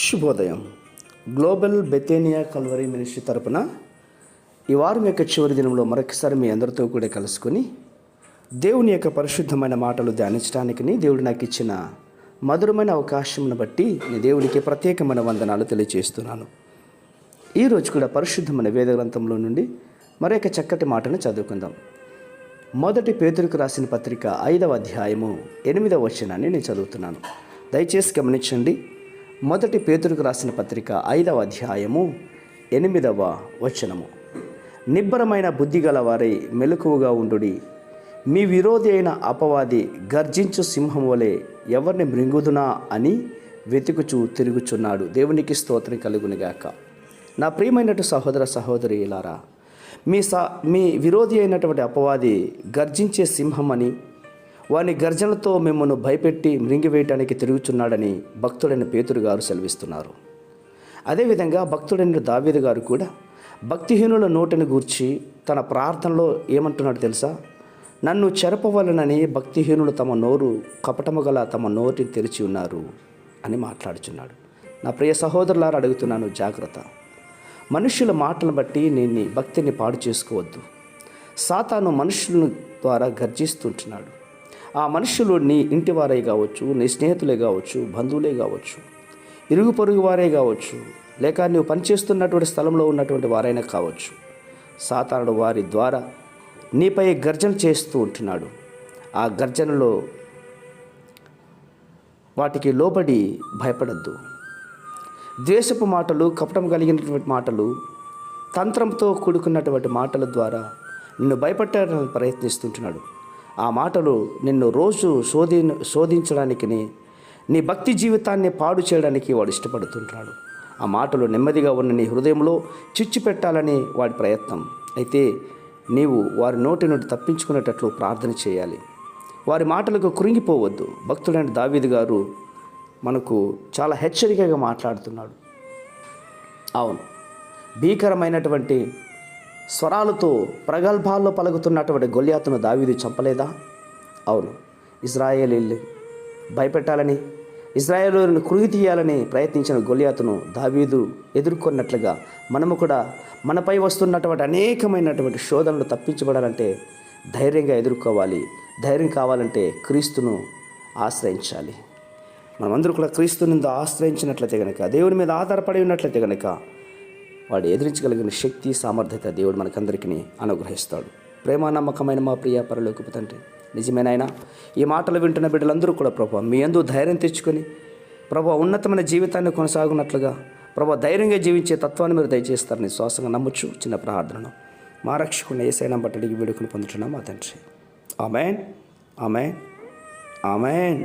శుభోదయం. Global బెతేనియా Calvary ministry తరపున ఈ వారం యొక్క చివరి దినంలో మరొకసారి మీ అందరితో కూడా కలుసుకొని దేవుని యొక్క పరిశుద్ధమైన మాటలు ధ్యానించడానికి దేవుడు నాకు ఇచ్చిన మధురమైన అవకాశంను బట్టి నేను దేవునికి ప్రత్యేకమైన వందనాలు తెలియజేస్తున్నాను. ఈరోజు కూడా పరిశుద్ధమైన వేద గ్రంథంలో నుండి మరొక చక్కటి మాటను చదువుకుందాం. మొదటి పేతురుకు రాసిన పత్రిక 5వ అధ్యాయము 8వ వచనాన్ని నేను చదువుతున్నాను. దయచేసి గమనించండి. మొదటి పేతురుకు రాసిన పత్రిక 5వ అధ్యాయము 8వ వచనము. నిబ్బరమైన బుద్ధి గల వారై మెలకువగా ఉండుడి. మీ విరోధి అయిన అపవాది గర్జించు సింహం వలె ఎవరిని మృంగుదునా అని వెతుకుచూ తిరుగుచున్నాడు. దేవునికి స్తోత్రం కలుగునుగాక. నా ప్రియమైనటు సహోదర సహోదరీలారా, మీ విరోధి అయినటువంటి అపవాది గర్జించే సింహం అని, వాని గర్జనతో మిమ్మల్ని భయపెట్టి మృంగివేయటానికి తిరుగుచున్నాడని భక్తుడైన పేతురు గారు సెలవిస్తున్నారు. అదేవిధంగా భక్తుడైన దావీదు గారు కూడా భక్తిహీనుల నోటిని గూర్చి తన ప్రార్థనలో ఏమంటున్నాడు తెలుసా? నన్ను చెరపవలనని భక్తిహీనులు తమ నోరు కపటము గల తమ నోటిని తెరిచి ఉన్నారు అని మాట్లాడుచున్నాడు. నా ప్రియ సహోదరులారా, అడుగుతున్నాను, జాగ్రత్త. మనుషుల మాటలను బట్టి నీ భక్తిని పాడు చేసుకోవద్దు. సాతాను మనుషుల ద్వారా గర్జిస్తుంటున్నాడు. ఆ మనుషులు నీ ఇంటి వారే కావచ్చు, నీ స్నేహితులే కావచ్చు, బంధువులే కావచ్చు, ఇరుగు పొరుగు వారే కావచ్చు, లేక నువ్వు పనిచేస్తున్నటువంటి స్థలంలో ఉన్నటువంటి వారైనా కావచ్చు. సాతానుడు వారి ద్వారా నీపై గర్జన చేస్తూ ఉంటున్నాడు. ఆ గర్జనలో వాటికి లోబడి భయపడద్దు. ద్వేషపు మాటలు, కపటం కలిగినటువంటి మాటలు, తంత్రంతో కూడుకున్నటువంటి మాటల ద్వారా నిన్ను భయపెట్టడానికి ప్రయత్నిస్తుంటున్నాడు. ఆ మాటలు నిన్ను రోజు శోధించడానికి, నీ భక్తి జీవితాన్ని పాడు చేయడానికి వాడు ఇష్టపడుతుంటున్నాడు. ఆ మాటలు నెమ్మదిగా ఉన్న నీ హృదయంలో చిచ్చు పెట్టాలని వాడి ప్రయత్నం. అయితే నీవు వారి నోటి నుండి తప్పించుకునేటట్లు ప్రార్థన చేయాలి. వారి మాటలకు కృంగిపోవద్దు. భక్తుడైన దావీదు గారు మనకు చాలా హెచ్చరికగా మాట్లాడుతున్నాడు. అవును, భీకరమైనటువంటి స్వరాలతో ప్రగల్భాల్లో పలుకుతున్నటువంటి గొల్యాతును దావీదు చంపలేదా? అవును, ఇజ్రాయేలీల్ని భయపెట్టాలని, ఇజ్రాయేలును కృంగి తీయాలని ప్రయత్నించిన గొల్యాతును దావీదు ఎదుర్కొన్నట్లుగా మనము కూడా మనపై వస్తున్నటువంటి అనేకమైనటువంటి శోధనలు తప్పించబడాలంటే ధైర్యంగా ఎదుర్కోవాలి. ధైర్యం కావాలంటే క్రీస్తును ఆశ్రయించాలి. మనమందరూ కూడా క్రీస్తుని ఆశ్రయించినట్లయితే కనుక, దేవుని మీద ఆధారపడి ఉన్నట్లయితే కనుక వాడు ఎదిరించగలిగిన శక్తి, సామర్థ్యత దేవుడు మనకందరికీ అనుగ్రహిస్తాడు. ప్రేమ నమ్మకమైన మా ప్రియ పరలోకపు తండ్రి, నిజమేనాయనా, ఈ మాటలు వింటున్న బిడ్డలందరూ కూడా ప్రభా మీ యందు ధైర్యం తెచ్చుకొని ప్రభా ఉన్నతమైన జీవితాన్ని కొనసాగునట్లుగా ప్రభా ధైర్యంగా జీవించే తత్వాన్ని మీరు దయచేస్తారని శ్వాసంగా నమ్మొచ్చు. చిన్న ప్రార్థనను మా రక్షకుని యేసయ్య బట్టి వేడుకొని పొందుతున్నాం మా తండ్రి. ఆమేన్, ఆమేన్, ఆమేన్.